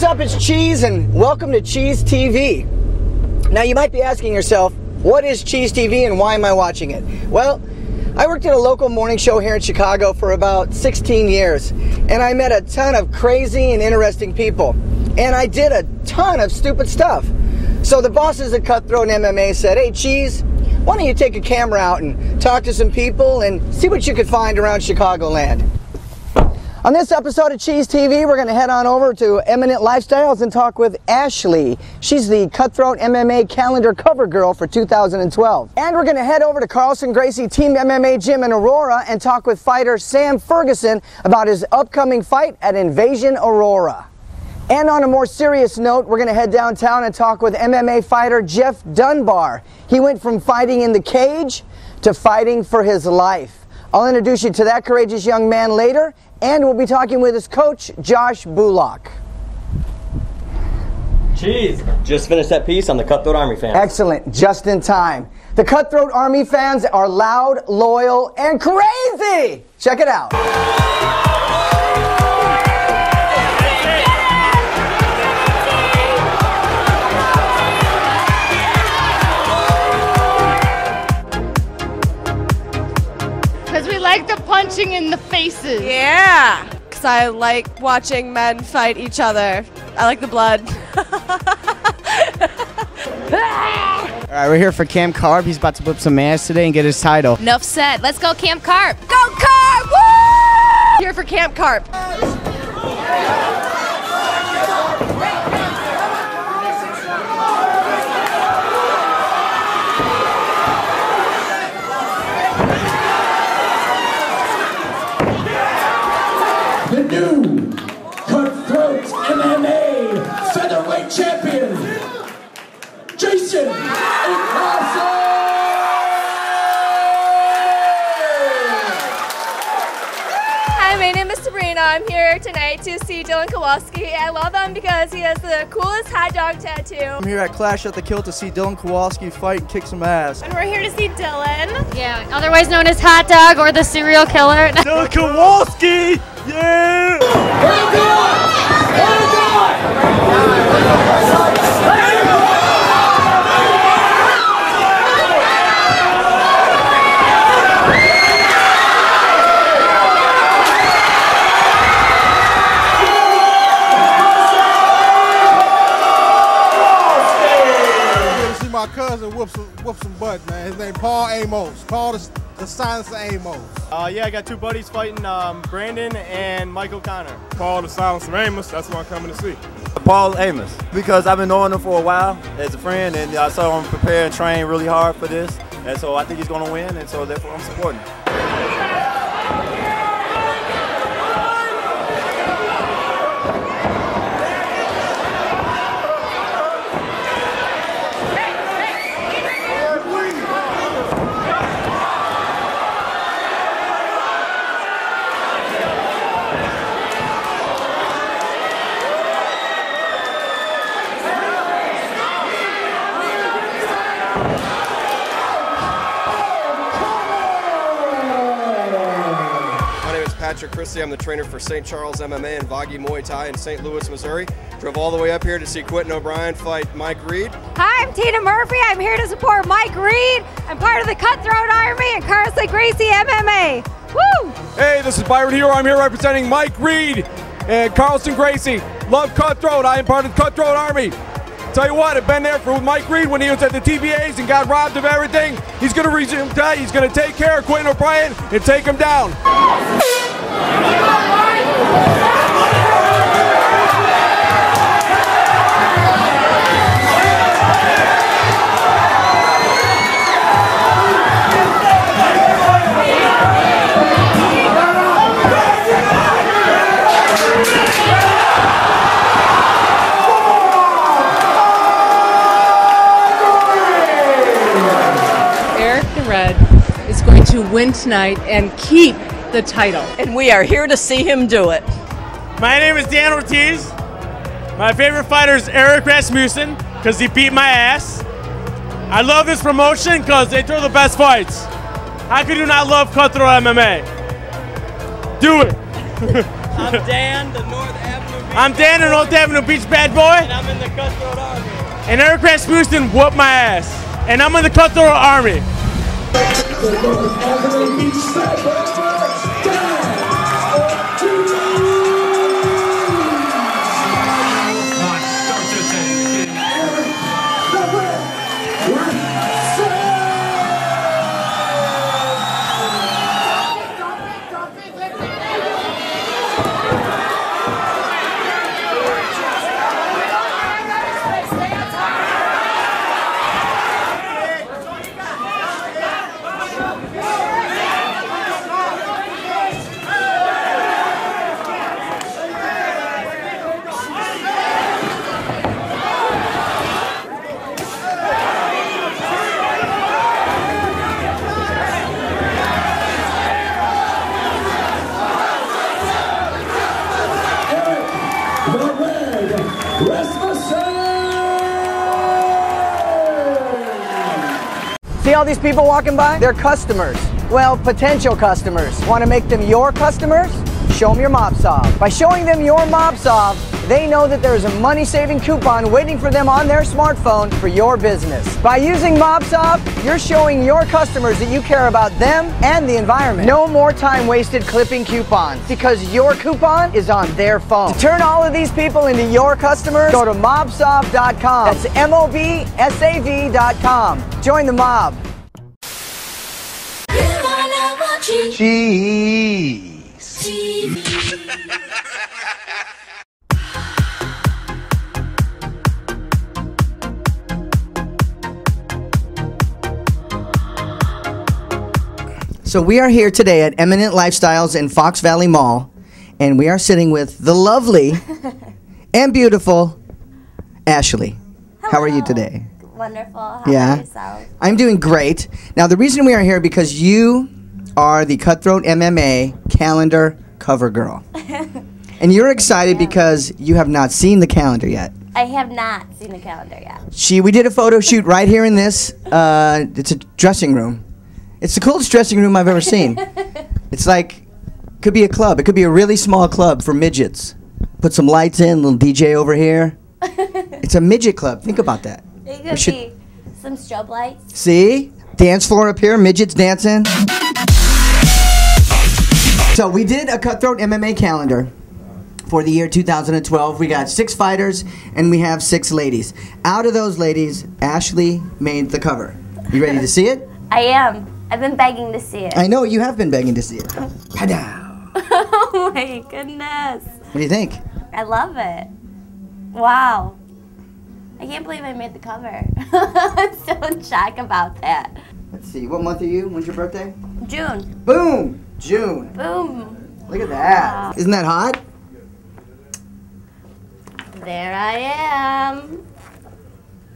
What's up, it's Cheez, and welcome to Cheez TV. Now you might be asking yourself, what is Cheez TV and why am I watching it? Well, I worked at a local morning show here in Chicago for about 16 years, and I met a ton of crazy and interesting people, and I did a ton of stupid stuff. So the bosses at Cut Throat MMA said, hey Cheez, why don't you take a camera out and talk to some people and see what you could find around Chicagoland. On this episode of Cheez TV, we're going to head on over to Eminent Lifestyles and talk with Ashley. She's the Cut Throat MMA calendar cover girl for 2012. And we're going to head over to Carlson Gracie Team MMA Gym in Aurora and talk with fighter Sam Ferguson about his upcoming fight at Invasion Aurora. And on a more serious note, we're going to head downtown and talk with MMA fighter Jeff Dunbar. He went from fighting in the cage to fighting for his life. I'll introduce you to that courageous young man later, and we'll be talking with his coach, Josh Bullock. Cheez, just finished that piece on the Cut Throat Army fans. Excellent, just in time. The Cut Throat Army fans are loud, loyal, and crazy! Check it out. Because we like the punching in the faces. Yeah. Because I like watching men fight each other. I like the blood. Alright, we're here for Camp Carp. He's about to whip some ass today and get his title. Enough said. Let's go Camp Carp. Go Carp! Woo! Here for Camp Carp. The new Cut Throat MMA featherweight champion, Jason Ignacek! Hi, my name is Sabrina. I'm here tonight to see Dylan Kowalski. I love him because he has the coolest hot dog tattoo. I'm here at Clash at the Kill to see Dylan Kowalski fight and kick some ass. And we're here to see Dylan. Yeah, otherwise known as Hot Dog or the Serial Killer. Dylan Kowalski! Yeah! See my cousin whoop some butt, man. His name Paul Amos. Paul the Silence of Amos. Yeah, I got two buddies fighting, Brandon and Mike O'Connor. Paul the Silence of Amos, that's what I'm coming to see. Paul Amos, because I've been knowing him for a while as a friend, and I saw him prepare and train really hard for this, and so I think he's going to win, and so therefore I'm supporting him. Patrick Christie. I'm the trainer for St. Charles MMA and Vaggie Muay Thai in St. Louis, Missouri. Drove all the way up here to see Quentin O'Brien fight Mike Reid. Hi, I'm Tina Murphy. I'm here to support Mike Reid. I'm part of the Cut Throat Army and Carlson Gracie MMA. Woo! Hey, this is Byron Hero. I'm here representing Mike Reid and Carlson Gracie. Love Cut Throat. I am part of the Cut Throat Army. Tell you what, I've been there for Mike Reid when he was at the TBAs and got robbed of everything. He's going to resume that. He's going to take care of Quentin O'Brien and take him down. To win tonight and keep the title. And we are here to see him do it. My name is Dan Ortiz. My favorite fighter is Eric Rasmussen because he beat my ass. I love this promotion because they throw the best fights. How could you not love Cut Throat MMA? Do it. I'm Dan, the North Avenue Beach. I'm Dan, the North Avenue Beach bad boy. And I'm in the Cutthroat Army. And Eric Rasmussen whooped my ass. And I'm in the Cutthroat Army. The North Avenue Beach bad boy, Dan Ortiz. Eric Rasmussen! See all these people walking by? They're customers. Well, potential customers. Want to make them your customers? Show them your MobSolve. By showing them your MobSolve, they know that there's a money-saving coupon waiting for them on their smartphone for your business. By using MobSolve, you're showing your customers that you care about them and the environment. No more time wasted clipping coupons because your coupon is on their phone. To turn all of these people into your customers, go to mobsolve.com. That's MOBSAV.com. Join the mob. Cheez TV. So we are here today at Eminent Lifestyles in Fox Valley Mall, and we are sitting with the lovely and beautiful Ashley. How are you today? Wonderful. How Yeah. about yourself? I'm doing great. Now the reason we are here because you are the Cutthroat MMA calendar cover girl. And you're excited because you have not seen the calendar yet. I have not seen the calendar yet. We did a photo shoot right here in this. It's a dressing room. It's the coolest dressing room I've ever seen. It's like, could be a club. It could be a really small club for midgets. Put some lights in, little DJ over here. It's a midget club. Think about that. It could be some strobe lights. See? Dance floor up here, midgets dancing. So we did a Cutthroat MMA calendar for the year 2012. We got 6 fighters and we have 6 ladies. Out of those ladies, Ashley made the cover. You ready to see it? I am. I've been begging to see it. I know you have been begging to see it. Pada! Oh my goodness. What do you think? I love it. Wow. I can't believe I made the cover. I'm so in shock about that. Let's see. What month are you? When's your birthday? June. Boom! June. Boom. Look at that. Wow. Isn't that hot? There I am.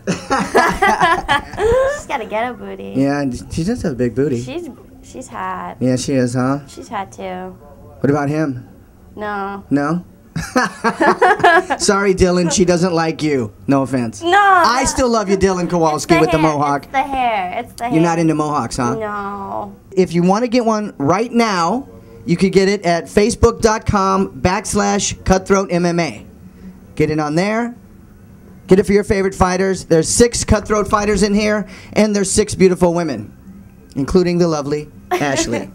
She's got a ghetto booty. Yeah, she does have a big booty. She's hot. Yeah, she is, huh? She's hot too. What about him? No. No? Sorry, Dylan, she doesn't like you. No offense. No. I still love you, Dylan Kowalski, with the mohawk. It's the hair. It's the hair. You're not into mohawks, huh? No. If you want to get one right now, you could get it at facebook.com/Cutthroat MMA. Get it on there. Get it for your favorite fighters. There's 6 cutthroat fighters in here, and there's 6 beautiful women, including the lovely Ashley.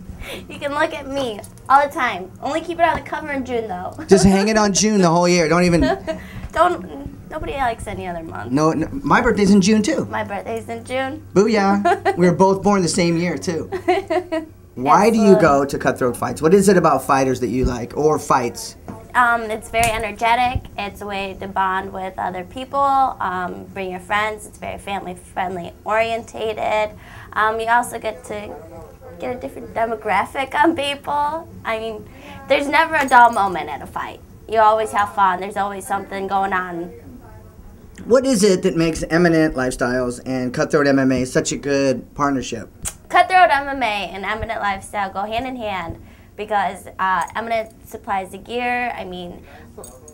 You can look at me all the time. Only keep it on the cover in June, though. Just hang it on June the whole year. Don't even... Nobody likes any other month. No, my birthday's in June, too. My birthday's in June. Booyah. We were both born the same year, too. Why do you go to cutthroat fights? What is it about fighters that you like, or fights? It's very energetic. It's a way to bond with other people, bring your friends. It's very family-friendly orientated. You also get to get a different demographic on people. I mean, there's never a dull moment at a fight. You always have fun. There's always something going on. What is it that makes Eminent Lifestyles and Cutthroat MMA such a good partnership? Cutthroat MMA and Eminent Lifestyle go hand in hand because I'm going to supply the gear. I mean,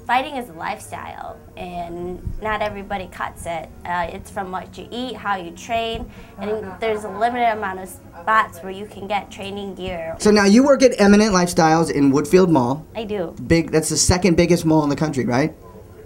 fighting is a lifestyle, and not everybody cuts it. It's from what you eat, how you train, and there's a limited amount of spots where you can get training gear. So now you work at Eminent Lifestyles in Woodfield Mall. I do. That's the second biggest mall in the country, right?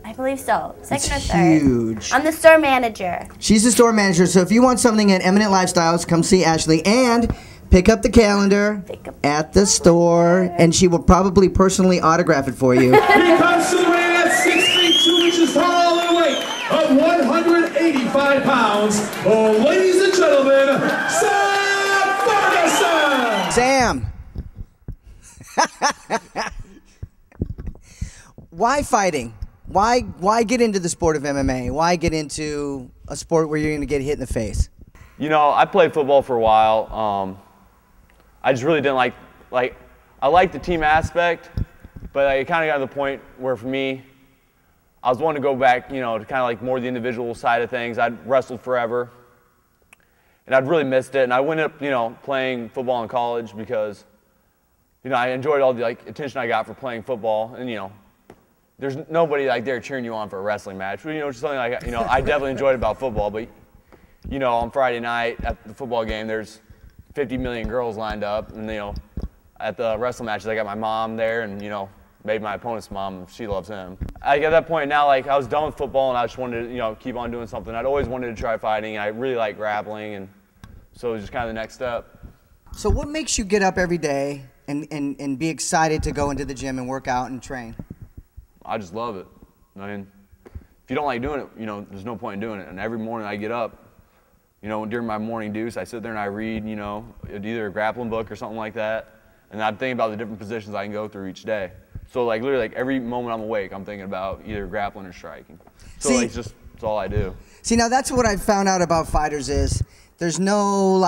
I believe so. Second It's or third. huge. I'm the store manager. She's the store manager, so if you want something at Eminent Lifestyles, come see Ashley and pick up the calendar at the store, and she will probably personally autograph it for you. He comes to the ring at 6 feet 2 inches tall and a weight of 185 pounds. Oh, ladies and gentlemen, Sam Ferguson! Sam! Why fighting? Why get into the sport of MMA? Why get into a sport where you're going to get hit in the face? You know, I played football for a while. I just really didn't like I liked the team aspect, but it kind of got to the point where for me, I was wanting to go back, you know, to kind of like more the individual side of things. I'd wrestled forever, and I'd really missed it. And I went up, you know, playing football in college because, you know, I enjoyed all the attention I got for playing football, and you know, there's nobody there cheering you on for a wrestling match. You know, just something like, you know, I definitely enjoyed about football, but you know, on Friday night at the football game, there's 50 million girls lined up, and you know, at the wrestling matches, I got my mom there, and you know, maybe my opponent's mom, she loves him. At that point now, I was done with football, and I just wanted to, you know, keep on doing something. I'd always wanted to try fighting, and I really like grappling, and so it was just kind of the next step. So what makes you get up every day and be excited to go into the gym and work out and train? I just love it. I mean, if you don't like doing it, you know, there's no point in doing it. And every morning I get up, you know, during my morning deuce, I sit there and I read, you know, either a grappling book or something like that. And I'm thinking about the different positions I can go through each day. So literally every moment I'm awake, I'm thinking about either grappling or striking. So See, it's all I do. See, now that's what I've found out about fighters is there's no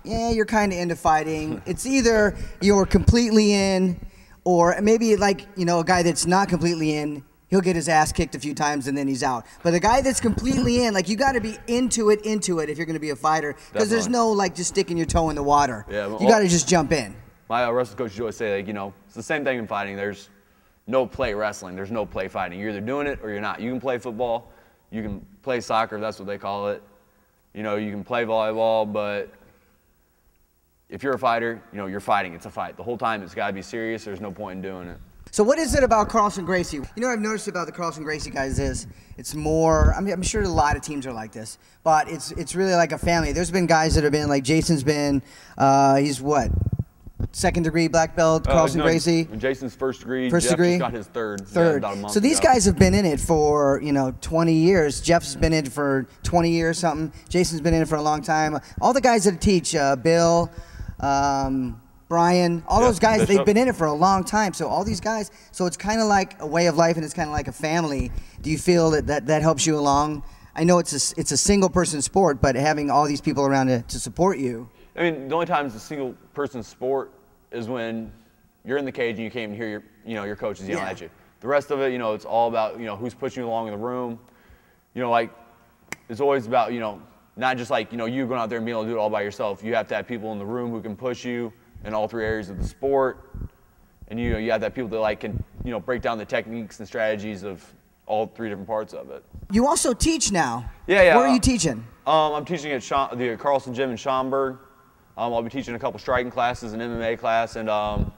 yeah, you're kind of into fighting. It's either you're completely in, or maybe you know, a guy that's not completely in, he'll get his ass kicked a few times and then he's out. But the guy that's completely in, you got to be into it if you're going to be a fighter, because there's no just sticking your toe in the water. Yeah, you got to just jump in. My wrestling coach always say, you know, it's the same thing in fighting. There's no play wrestling. There's no play fighting. You're either doing it or you're not. You can play football. You can play soccer. That's what they call it. You know, you can play volleyball, but if you're a fighter, you know, you're fighting. It's a fight. The whole time it's got to be serious. There's no point in doing it. So what is it about Carlson Gracie? You know what I've noticed about the Carlson Gracie guys is it's more, I mean, I'm sure a lot of teams are like this, but it's really like a family. There's been guys that have been, Jason's been, he's what? Second degree black belt, Carlson Gracie. Jason's first degree. First Jeff degree. Just got his third. Third. Yeah, about a month so these ago. guys have been in it for 20 years. Jeff's been in it for 20 years, something. Jason's been in it for a long time. All the guys that teach, Bill, Brian, all those guys, they've been in it for a long time. So all these guys, so it's kind of like a way of life, and it's kind of like a family. Do you feel that helps you along? I know it's a single person sport, but having all these people around to support you. I mean, the only time it's a single person sport is when you're in the cage and you can't even hear your coaches yelling at you. The rest of it, you know, it's all about, you know, who's pushing you along in the room. You know, it's always about, you know, not just you going out there and being able to do it all by yourself. You have to have people in the room who can push you in all three areas of the sport. And you have that people that can, you know, break down the techniques and strategies of all three different parts of it. You also teach now. Yeah. Where are you teaching? I'm teaching at the Carlson Gym in Schaumburg. I'll be teaching a couple striking classes, an MMA class, and a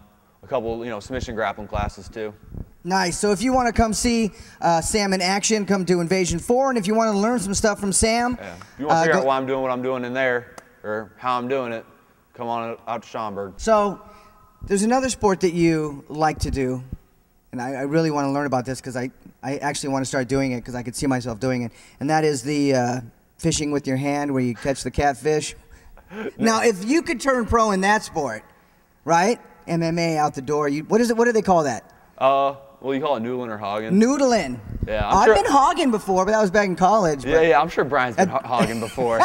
couple, you know, submission grappling classes too. Nice. So if you want to come see Sam in action, come to Invasion 4. And if you want to learn some stuff from Sam, if you want to figure out why I'm doing what I'm doing in there, or how I'm doing it, come on out to Schaumburg. So there's another sport that you like to do, and I really want to learn about this because I actually want to start doing it because I could see myself doing it, and that is the fishing with your hand where you catch the catfish. Now, if you could turn pro in that sport, right? MMA out the door. What is it? What do they call that? Well, you call it noodling or hogging. Noodling. Yeah, I've been hogging before, but that was back in college. Yeah, I'm sure Brian's been hogging before.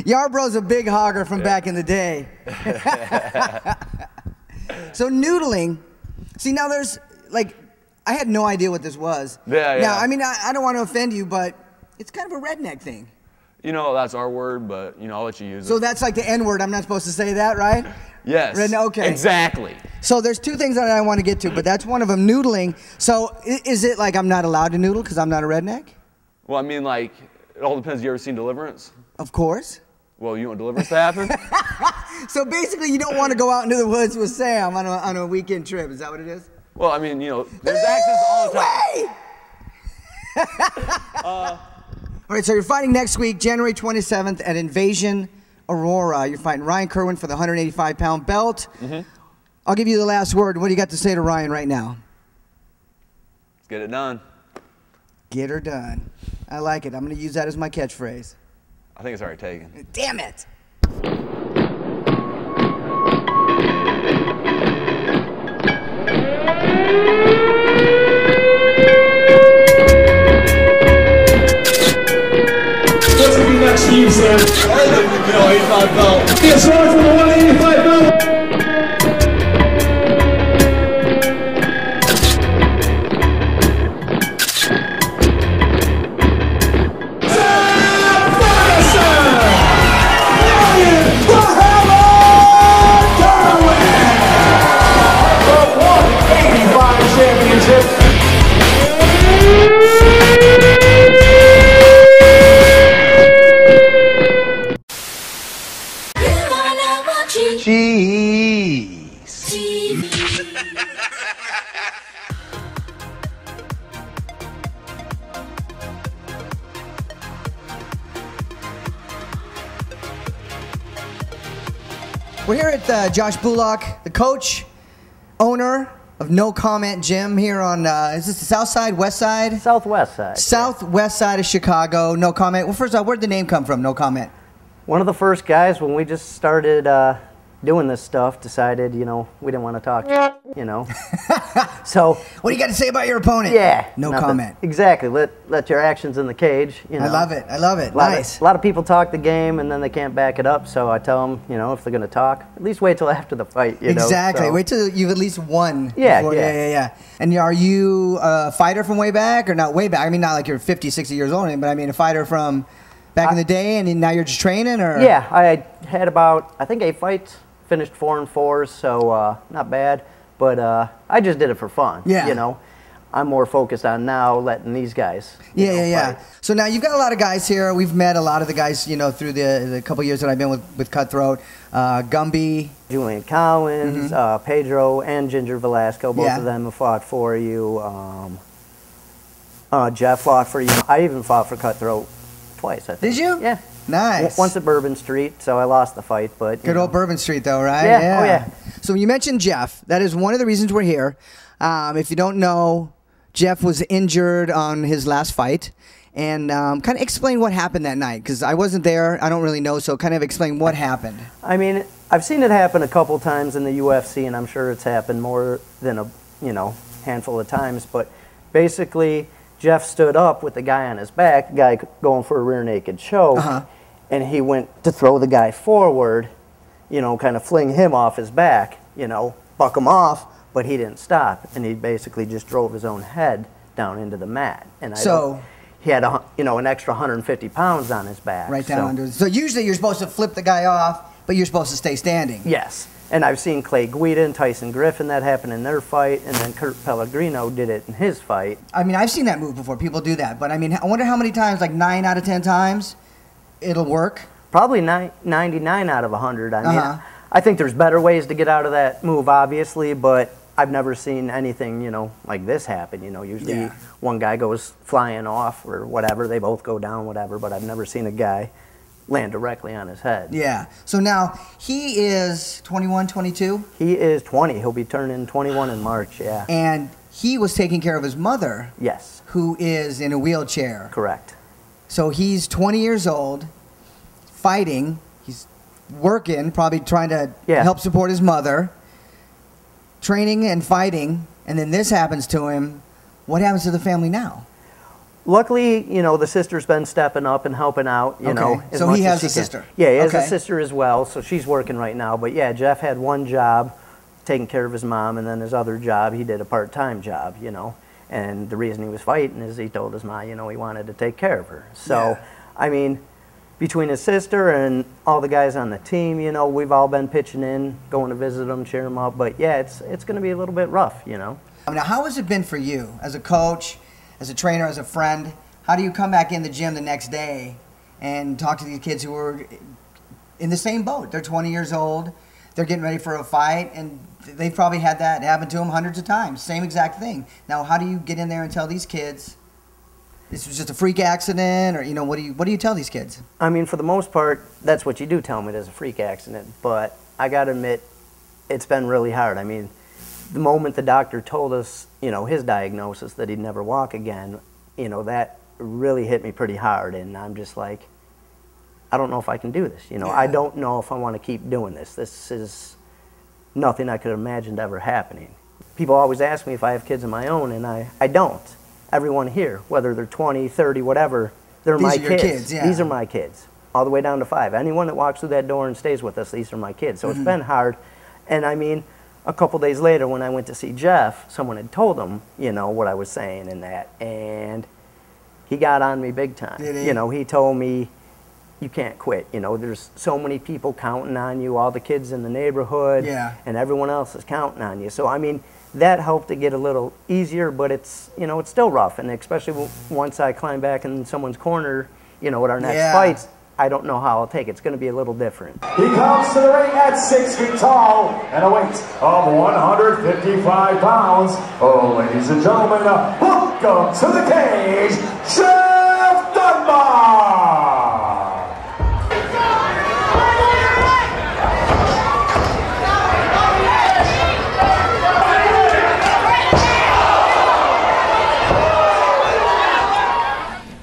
Yarbrough's a big hogger from back in the day. So noodling. See, now there's I had no idea what this was. Yeah. Now, I mean, I don't want to offend you, but it's kind of a redneck thing. You know, that's our word, but, you know, I'll let you use it. So that's like the N-word. I'm not supposed to say that, right? Yes. Okay. Exactly. So there's two things that I want to get to, but that's one of them, noodling. So is it like I'm not allowed to noodle because I'm not a redneck? Well, I mean, like, it all depends. You ever seen Deliverance? Of course. Well, you want Deliverance to happen? So basically, you don't want to go out into the woods with Sam on a weekend trip. Is that what it is? Well, I mean, you know, there's accidents all the time. All right, so you're fighting next week, January 27th at Invasion Aurora. You're fighting Ryan Kerwin for the 185-pound belt. I'll give you the last word. What do you got to say to Ryan right now? Let's get it done. Get her done. I like it. I'm going to use that as my catchphrase. I think it's already taken. Damn it. What's going to be next to you, Sam? 185 belt. It's right for the 185 belt. Cheez TV. We're here at Josh Bullock, the coach, owner of No Comment Gym here on, is this the south side, west side? Southwest side. Southwest side of Chicago, No Comment. Well, first off, where'd the name come from, No Comment? One of the first guys when we just started doing this stuff decided, you know, we didn't want to talk, you know. So. What do you got to say about your opponent? Yeah. No comment. Exactly. Let your actions in the cage, you know. I love it. I love it. Nice. A lot of people talk the game and then they can't back it up. So I tell them, you know, if they're going to talk, at least wait till after the fight, you know. Exactly. So. Wait till you've at least won. Yeah, before, yeah. And are you a fighter from way back or not way back? I mean, not like you're 50, 60 years old, but I mean a fighter from back in the day and now you're just training or? Yeah, I had about, I think 8 fights. Finished 4-4, so not bad. But I just did it for fun. Yeah. You know, I'm more focused on now letting these guys. Yeah. So now you've got a lot of guys here. We've met a lot of the guys, you know, through the couple years that I've been with Cut Throat. Gumby, Julian Collins, Pedro, and Ginger Velasco. Both of them have fought for you. Jeff fought for you. I even fought for Cut Throat twice, I think. Did you? Yeah. Nice. Once at Bourbon Street, so I lost the fight, but good old Bourbon Street, though, right? Yeah. Oh yeah. So you mentioned Jeff. That is one of the reasons we're here. If you don't know, Jeff was injured on his last fight, and kind of explain what happened that night because I wasn't there. I don't really know, so kind of explain what happened. I mean, I've seen it happen a couple times in the UFC, and I'm sure it's happened more than a handful of times. But basically, Jeff stood up with the guy on his back, the guy going for a rear naked choke. And he went to throw the guy forward, you know, kind of fling him off his back, you know, buck him off, but he didn't stop. And he basically just drove his own head down into the mat. And he had, an extra 150 pounds on his back. Right down under. So usually you're supposed to flip the guy off, but you're supposed to stay standing. Yes. And I've seen Clay Guida and Tyson Griffin, that happened in their fight, and then Kurt Pellegrino did it in his fight. I mean, I've seen that move before. People do that. But, I mean, I wonder how many times, like 9 out of 10 times, it'll work? Probably 99 out of 100. I mean, I think there's better ways to get out of that move, obviously, but I've never seen anything, you know, like this happen. You know, usually one guy goes flying off or whatever. They both go down, whatever, but I've never seen a guy land directly on his head. Yeah. So now he is 21, 22? He is 20. He'll be turning 21 in March, yeah. And he was taking care of his mother. Yes. Who is in a wheelchair. Correct. So he's 20 years old, fighting. He's working, probably trying to help support his mother, training and fighting, and then this happens to him. What happens to the family now? Luckily, you know, the sister's been stepping up and helping out, you know. So he has a sister? Yeah, he has a sister as well, so she's working right now. But yeah, Jeff had one job, taking care of his mom, and then his other job, he did a part-time job, you know. And the reason he was fighting is he told his mom, you know, he wanted to take care of her. So, I mean, between his sister and all the guys on the team, you know, we've all been pitching in, going to visit them, cheer them up. But yeah, it's going to be a little bit rough, you know. Now, how has it been for you as a coach, as a trainer, as a friend? How do you come back in the gym the next day and talk to these kids who are in the same boat? They're 20 years old, they're getting ready for a fight, and they've probably had that happen to them hundreds of times, same exact thing. Now, how do you get in there and tell these kids this was just a freak accident, or, you know, what do you tell these kids? I mean, for the most part, that's what you do tell them, it is a freak accident. But I got to admit, it's been really hard. I mean, the moment the doctor told us, you know, his diagnosis that he'd never walk again, you know, that really hit me pretty hard. And I'm just like, I don't know if I can do this. You know, I don't know if I want to keep doing this. This is nothing I could imagine ever happening. People always ask me if I have kids of my own, and I don't. Everyone here, whether they're 20, 30, whatever, they're my kids. Kids, yeah. These are my kids, all the way down to 5. Anyone that walks through that door and stays with us, these are my kids. So it's been hard. And I mean, a couple days later when I went to see Jeff, someone had told him, you know, what I was saying and that. And he got on me big time. Did he? You know, he told me, you can't quit. You know, there's so many people counting on you, all the kids in the neighborhood, and everyone else is counting on you. So, I mean, that helped to get a little easier, but it's, you know, it's still rough. And especially once I climb back in someoe's corner, you know, at our next fights, I don't know how I'll take it. It's going to be a little different. He comes to the ring at 6 feet tall and a weight of 155 pounds. Oh, ladies and gentlemen, welcome to the cage, Jeff Dunbar!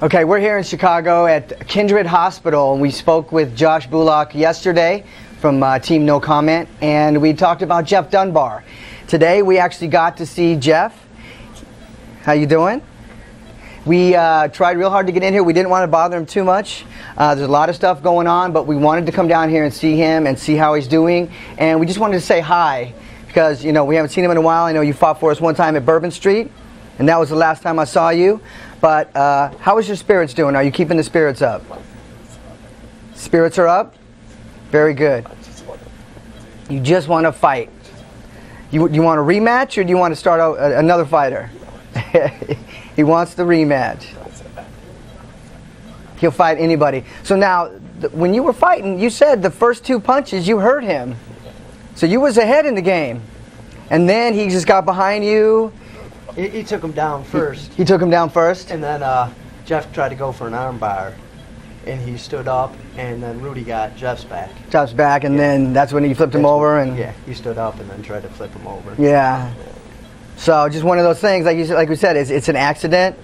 Okay, we're here in Chicago at Kindred Hospital, and we spoke with Josh Bullock yesterday from Team No Comment, and we talked about Jeff Dunbar. Today we actually got to see Jeff. How you doing? We tried real hard to get in here. We didn't want to bother him too much. There's a lot of stuff going on, but we wanted to come down here and see him and see how he's doing, and we just wanted to say hi because, you know, we haven't seen him in a while. I know you fought for us one time at Bourbon Street, and that was the last time I saw you. But how is your spirits doing? Are you keeping the spirits up? Spirits are up? Very good. You just want to fight. You want a rematch, or do you want to start out another fighter? He wants the rematch. He'll fight anybody. So now, when you were fighting, you said the first 2 punches you hurt him. So you was ahead in the game. And then he just got behind you. He took him down first. He took him down first? And then Jeff tried to go for an arm bar. And he stood up, and then Rudy got Jeff's back. Jeff's back, and then that's when he flipped him over? And yeah, he stood up and then tried to flip him over. Yeah. So just one of those things, like we said, it's an accident.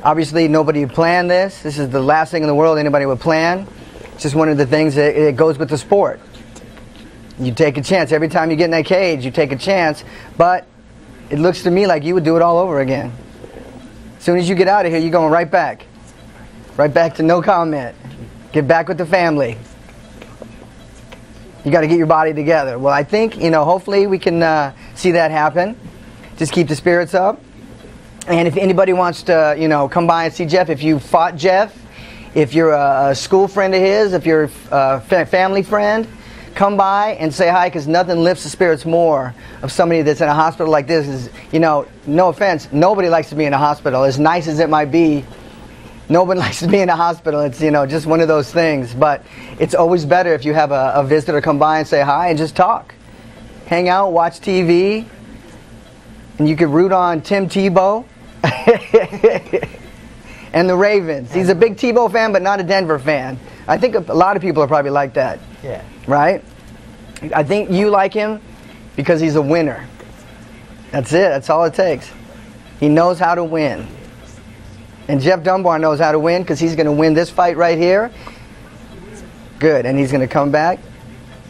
Obviously, nobody planned this. This is the last thing in the world anybody would plan. It's just one of the things that it goes with the sport. You take a chance. Every time you get in that cage, you take a chance. But it looks to me like you would do it all over again. As soon as you get out of here, you're going right back. Right back to No Comment. Get back with the family. You got to get your body together. Well, I think, you know, hopefully we can see that happen. Just keep the spirits up. And if anybody wants to, you know, come by and see Jeff, if you fought Jeff, if you're a school friend of his, if you're a family friend, come by and say hi, because nothing lifts the spirits more of somebody that's in a hospital like this. Is, you know, no offense, nobody likes to be in a hospital. As nice as it might be, nobody likes to be in a hospital. It's, you know, just one of those things. But it's always better if you have a visitor come by and say hi and just talk. Hang out, watch TV, and you could root on Tim Tebow and the Ravens. He's a big Tebow fan, but not a Denver fan. I think a lot of people are probably like that. Yeah. Right? I think you like him because he's a winner. That's it. That's all it takes. He knows how to win. And Jeff Dunbar knows how to win because he's going to win this fight right here. Good. And he's going to come back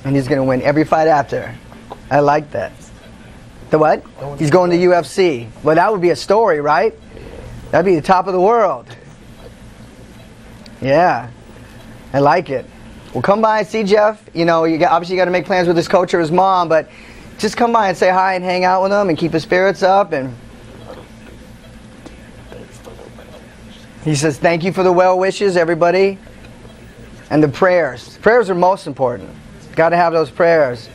and he's going to win every fight after. I like that. The what? He's going to UFC. Well, that would be a story, right? That'd be the top of the world. Yeah. I like it. Well, come by and see Jeff. You know, obviously you got to make plans with his coach or his mom, but just come by and say hi and hang out with him and keep his spirits up. And he says thank you for the well wishes, everybody. And the prayers. Prayers are most important. Got to have those prayers.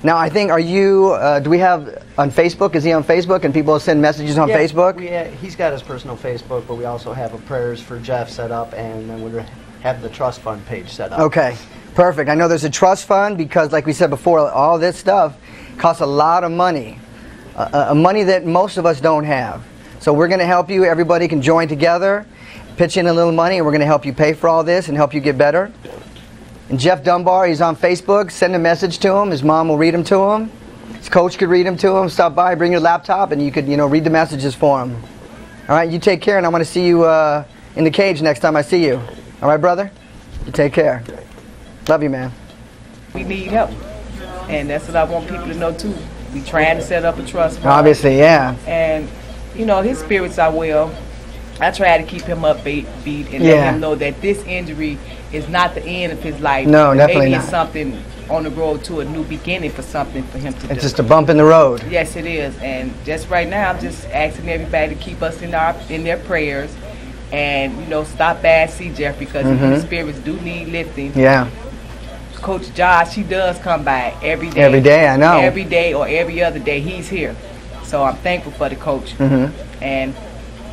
Now, I think, do we have on Facebook? Is he on Facebook and people send messages on Facebook? He's got his personal Facebook, but we also have a prayers for Jeff set up, and then we have the trust fund page set up. Okay, perfect. I know there's a trust fund because, like we said before, all this stuff costs a lot of money. Money that most of us don't have. So we're going to help you. Everybody can join together, pitch in a little money, and we're going to help you pay for all this and help you get better. And Jeff Dunbar, he's on Facebook. Send a message to him. His mom will read them to him. His coach could read them to him. Stop by, bring your laptop, and you could, read the messages for him. All right, you take care, and I'm going to see you in the cage next time I see you. All right, brother? You take care. Love you, man. We need help, and that's what I want people to know, too. We trying to set up a trust fund. Obviously, yeah. And, his spirits are well. I try to keep him upbeat and let him know that this injury is not the end of his life. No, definitely Maybe not. it's something on the road to a new beginning for something for him to do. It's just a bump in the road. Yes, it is. And just right now, I'm just asking everybody to keep us in their prayers, and stop by and see Jeff because his spirits do need lifting. Yeah. Coach Josh, he does come by every day. Every day, I know. Every day or every other day, he's here. So I'm thankful for the coach. And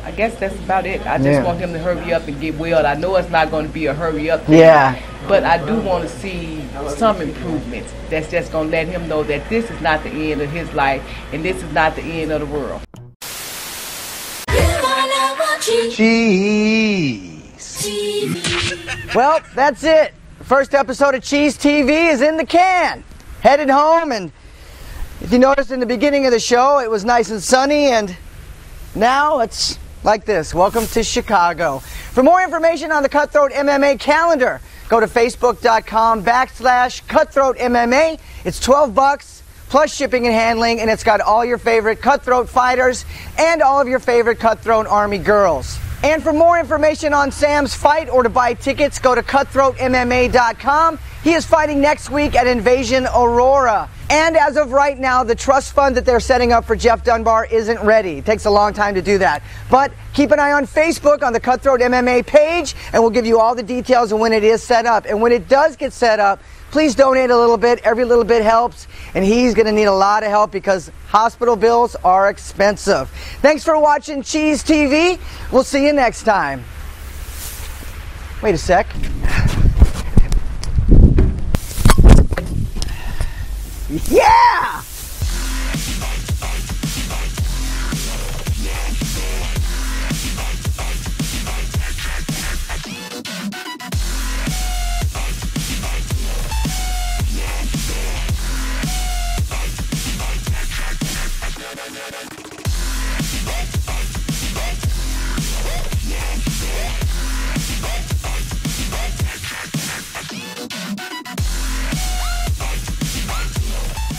I guess that's about it. I just want him to hurry up and get well. I know it's not going to be a hurry up thing. Yeah. But I do want to see some improvements that's just going to let him know that this is not the end of his life and this is not the end of the world. Cheez. Well, that's it. First episode of Cheez TV is in the can. Headed home, and if you noticed in the beginning of the show, it was nice and sunny, and now it's like this. Welcome to Chicago. For more information on the Cut Throat MMA calendar, go to facebook.com/Cutthroat MMA. It's $12 plus shipping and handling, and it's got all your favorite cutthroat fighters and all of your favorite Cutthroat Army girls. And for more information on Sam's fight or to buy tickets, go to cutthroatmma.com. He is fighting next week at Invasion Aurora. And as of right now, the trust fund that they're setting up for Jeff Dunbar isn't ready. It takes a long time to do that. But keep an eye on Facebook on the Cutthroat MMA page, and we'll give you all the details of when it is set up. And when it does get set up, please donate a little bit. Every little bit helps. And he's going to need a lot of help because hospital bills are expensive. Thanks for watching Cheez TV. We'll see you next time. Wait a sec. Yeah!